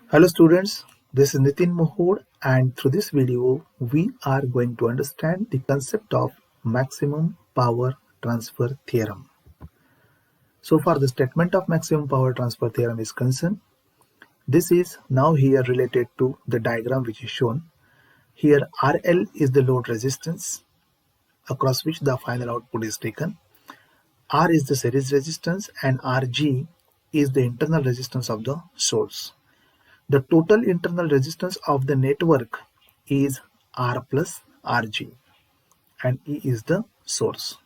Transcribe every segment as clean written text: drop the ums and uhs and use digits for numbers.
Hello students, this is Nitin Mohod, and through this video we are going to understand the concept of maximum power transfer theorem. So far the statement of maximum power transfer theorem is concerned. This is now here related to the diagram which is shown. Here RL is the load resistance across which the final output is taken. R is the series resistance and Rg is the internal resistance of the source. The total internal resistance of the network is R plus Rg and E is the source.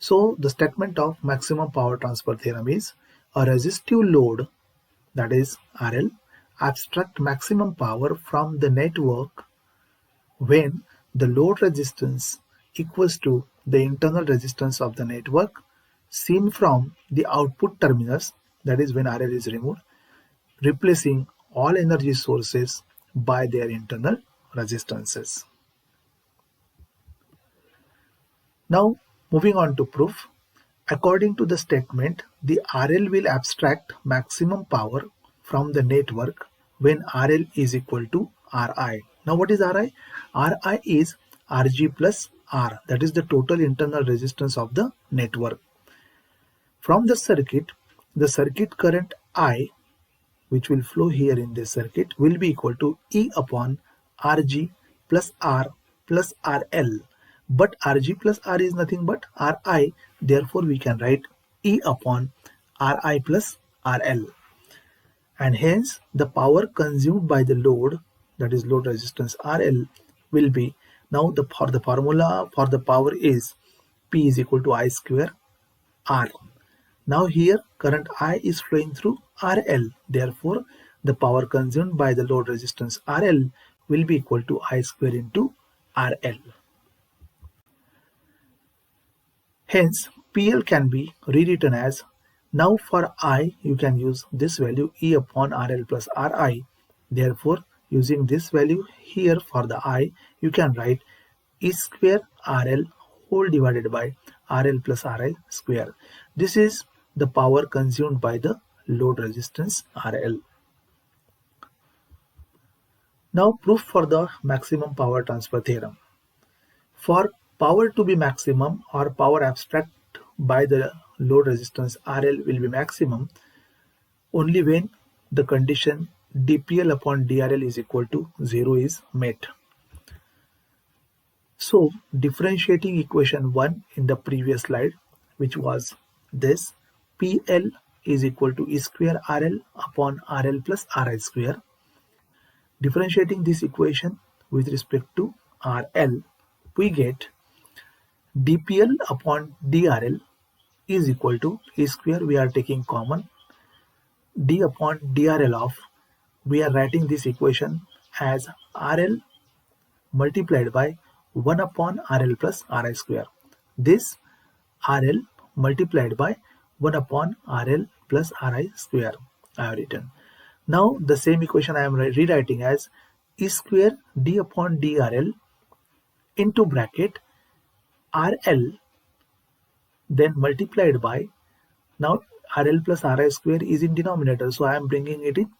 So the statement of maximum power transfer theorem is a resistive load, that is RL, abstract maximum power from the network when the load resistance equals to the internal resistance of the network seen from the output terminals, that is when RL is removed, replacing all energy sources by their internal resistances. Now moving on to proof. According to the statement, the RL will abstract maximum power from the network when RL is equal to Ri. Now what is Ri? Ri is Rg plus R, that is the total internal resistance of the network. From the circuit current I, which will flow here in this circuit, will be equal to E upon Rg plus R plus RL. But Rg plus R is nothing but Ri, therefore we can write E upon Ri plus RL. And hence the power consumed by the load, that is load resistance RL, will be, now the formula for the power is P is equal to I square R. Now here current I is flowing through RL, therefore the power consumed by the load resistance RL will be equal to I square into RL. Hence PL can be rewritten as, now for I you can use this value E upon RL plus Ri, therefore using this value here for the I you can write E square RL whole divided by RL plus Ri square. This is the power consumed by the load resistance RL. Now proof for the maximum power transfer theorem. For power to be maximum or power abstract by the load resistance RL will be maximum only when the condition dPL upon dRL is equal to 0 is met. So differentiating equation 1 in the previous slide, which was this, PL is equal to E square RL upon RL plus Ri square. Differentiating this equation with respect to RL, we get dPL upon dRL is equal to E square, we are taking common, d upon dRL of, we are writing this equation as RL multiplied by 1 upon RL plus Ri square. This RL multiplied by 1 upon RL plus Ri square I have written. Now the same equation I am rewriting as E square d upon dRL into bracket RL then multiplied by, now RL plus Ri square is in denominator, so I am bringing it in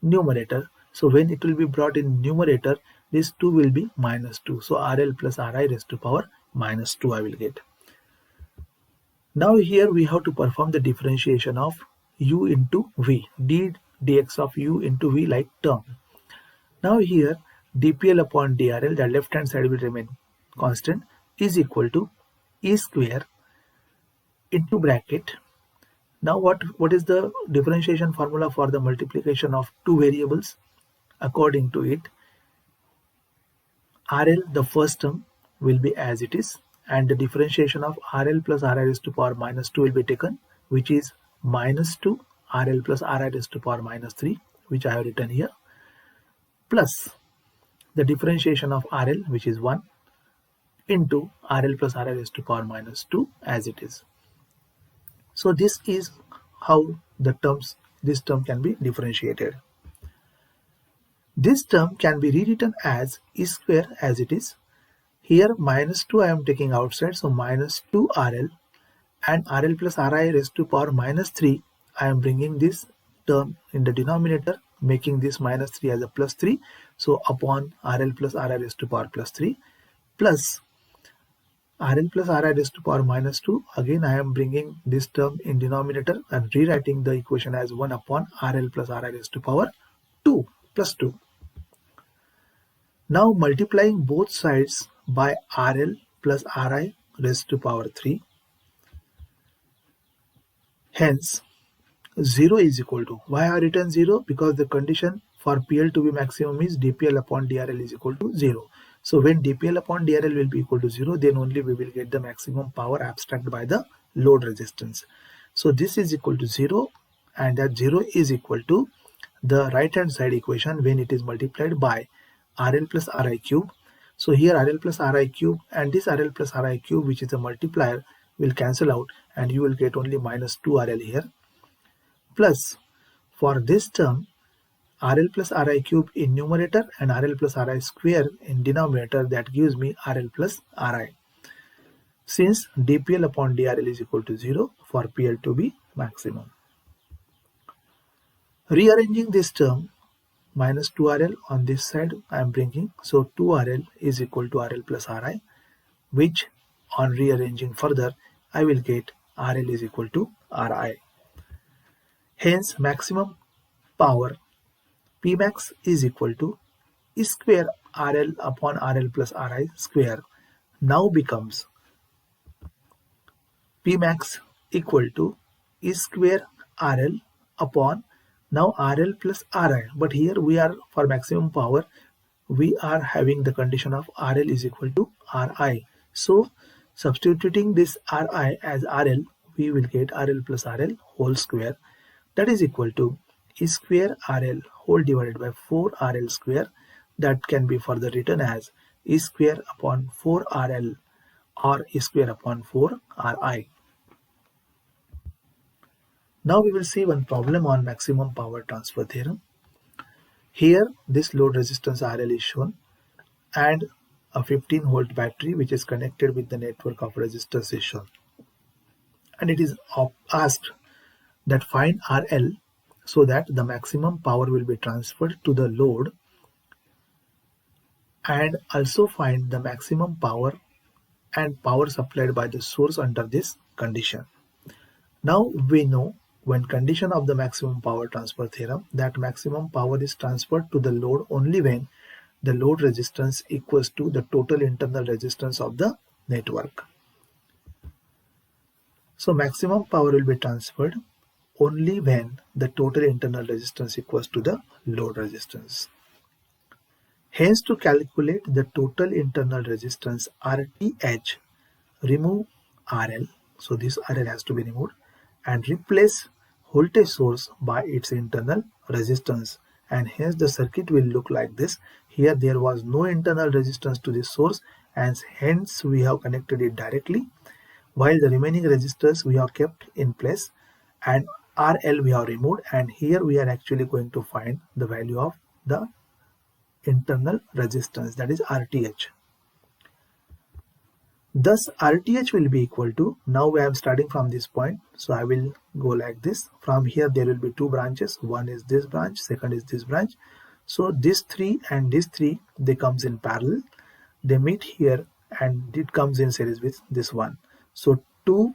numerator. So when it will be brought in numerator, this 2 will be minus 2. So RL plus Ri raised to power minus 2 I will get. Now here we have to perform the differentiation of u into v, d dx of u into v like term. Now here dPL upon dRL, the left hand side will remain constant, is equal to E square into bracket. Now what is the differentiation formula for the multiplication of two variables? According to it, RL, the first term, will be as it is, and the differentiation of RL plus Ri raised to power minus 2 will be taken, which is minus 2 RL plus Ri raised to power minus 3, which I have written here, plus the differentiation of RL, which is 1, into RL plus Ri raised to power minus 2 as it is. So this is how this term can be differentiated. This term can be rewritten as E square as it is. Here minus 2 I am taking outside, so minus 2 RL, and RL plus Ri raised to power minus 3 I am bringing this term in the denominator making this minus 3 as a plus 3. So upon RL plus Ri raised to power plus 3 plus Rn plus Ri raised to power minus 2. Again, I am bringing this term in denominator and rewriting the equation as 1 upon Rl plus Ri raised to power 2 plus 2. Now multiplying both sides by RL plus Ri raised to power 3. Hence, 0 is equal to, why I written 0? Because the condition for PL to be maximum is dPL upon dRL is equal to 0. So when dPL upon dRL will be equal to 0, then only we will get the maximum power abstract by the load resistance. So this is equal to 0, and that 0 is equal to the right hand side equation when it is multiplied by RL plus Ri cube. So here RL plus Ri cube and this RL plus Ri cube, which is a multiplier, will cancel out and you will get only minus 2RL here. Plus, for this term, RL plus Ri cube in numerator and RL plus Ri square in denominator, that gives me RL plus Ri. Since dPL upon dRL is equal to 0 for PL to be maximum. Rearranging this term, minus 2RL on this side I am bringing. So 2RL is equal to RL plus Ri, which on rearranging further, I will get RL is equal to Ri. Hence, maximum power Pmax is equal to E square RL upon RL plus Ri square now becomes Pmax equal to E square RL upon now RL plus Ri. But here we are, for maximum power, we are having the condition of RL is equal to Ri. So substituting this Ri as RL, we will get RL plus RL whole square, that is equal to E square RL whole divided by 4RL square. That can be further written as E square upon 4RL or E square upon 4Ri. Now we will see one problem on maximum power transfer theorem. Here this load resistance RL is shown and a 15 volt battery which is connected with the network of resistors is shown. And it is asked that find RL so that the maximum power will be transferred to the load, and also find the maximum power and power supplied by the source under this condition. Now we know, when condition of the maximum power transfer theorem, that maximum power is transferred to the load only when the load resistance equals to the total internal resistance of the network. So maximum power will be transferred only when the total internal resistance equals to the load resistance. Hence, to calculate the total internal resistance RTH, remove RL, so this RL has to be removed, and replace voltage source by its internal resistance, and hence the circuit will look like this. Here there was no internal resistance to this source, and hence we have connected it directly, while the remaining resistors we have kept in place and RL we have removed, and here we are actually going to find the value of the internal resistance, that is RTH. Thus RTH will be equal to, now I am starting from this point, so I will go like this. From here there will be two branches, one is this branch, second is this branch. So this 3 and this 3, they comes in parallel, they meet here and it comes in series with this one. So 2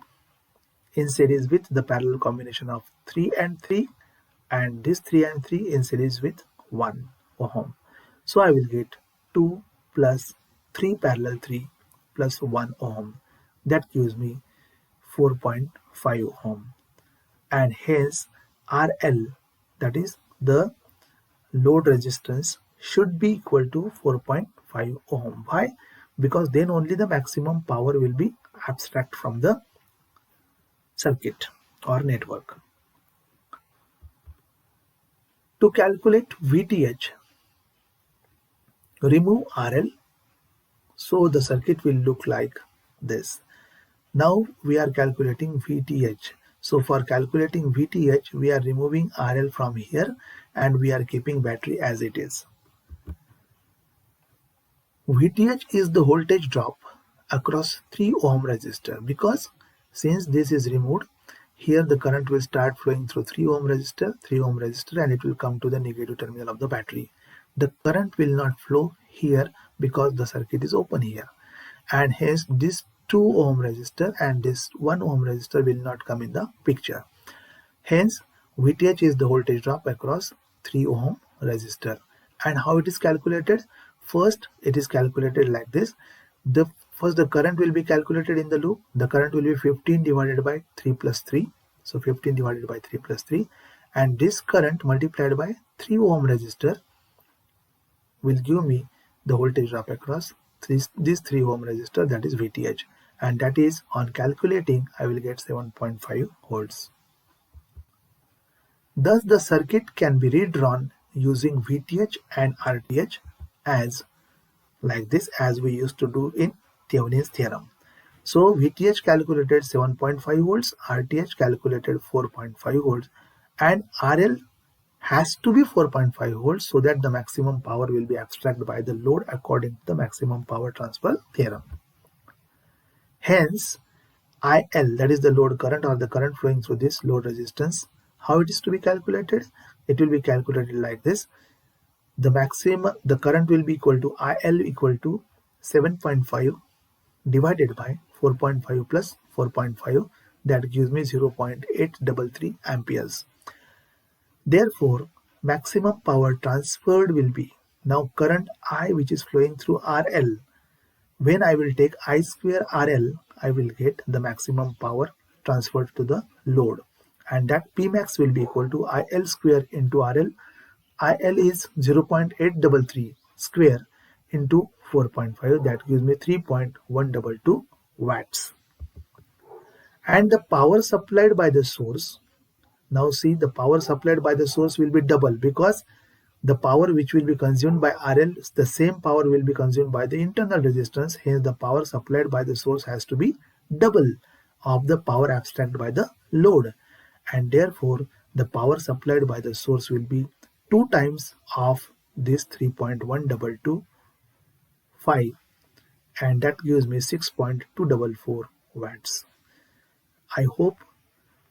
in series with the parallel combination of 3 and 3, and this 3 and 3 in series with 1 ohm. So I will get 2 plus 3 parallel 3 plus 1 ohm. That gives me 4.5 ohm. And hence RL, that is the load resistance, should be equal to 4.5 ohm. Why? Because then only the maximum power will be abstract from the circuit or network. To calculate VTH, remove RL, so the circuit will look like this. Now we are calculating VTH. So for calculating VTH, we are removing RL from here and we are keeping battery as it is. VTH is the voltage drop across 3 ohm resistor, because since this is removed, Here the current will start flowing through 3 ohm resistor, and it will come to the negative terminal of the battery. The current will not flow here because the circuit is open here, and hence this 2 ohm resistor and this 1 ohm resistor will not come in the picture. Hence VTH is the voltage drop across 3 ohm resistor. And how it is calculated? First it is calculated like this. First the current will be calculated in the loop. The current will be 15 divided by 3 plus 3. So 15 divided by 3 plus 3, and this current multiplied by 3 ohm resistor will give me the voltage drop across this 3 ohm resistor, that is VTH, and that is, on calculating, I will get 7.5 volts. Thus the circuit can be redrawn using VTH and RTH as like this, as we used to do in Thevenin's theorem. So VTH calculated 7.5 volts, RTH calculated 4.5 volts, and RL has to be 4.5 volts so that the maximum power will be abstracted by the load according to the maximum power transfer theorem. Hence, IL, that is the load current or the current flowing through this load resistance, how it is to be calculated? It will be calculated like this. The current will be equal to IL equal to 7.5 divided by 4.5 plus 4.5, that gives me 0.833 amperes. Therefore, maximum power transferred will be, now current I which is flowing through RL, when I will take I square RL, I will get the maximum power transferred to the load, and that Pmax will be equal to IL square into RL. IL is 0.833 square into 4.5, that gives me 3.122 watts. And the power supplied by the source, now see, the power supplied by the source will be double, because the power which will be consumed by RL, the same power will be consumed by the internal resistance. Hence the power supplied by the source has to be double of the power abstracted by the load, and therefore the power supplied by the source will be 2 times of this 3.1225, and that gives me 6.244 watts. I hope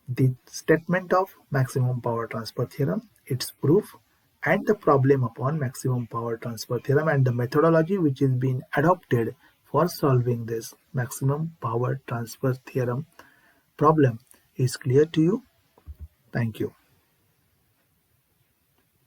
the statement of maximum power transfer theorem, its proof, and the problem upon maximum power transfer theorem, and the methodology which is being adopted for solving this maximum power transfer theorem problem is clear to you. Thank you.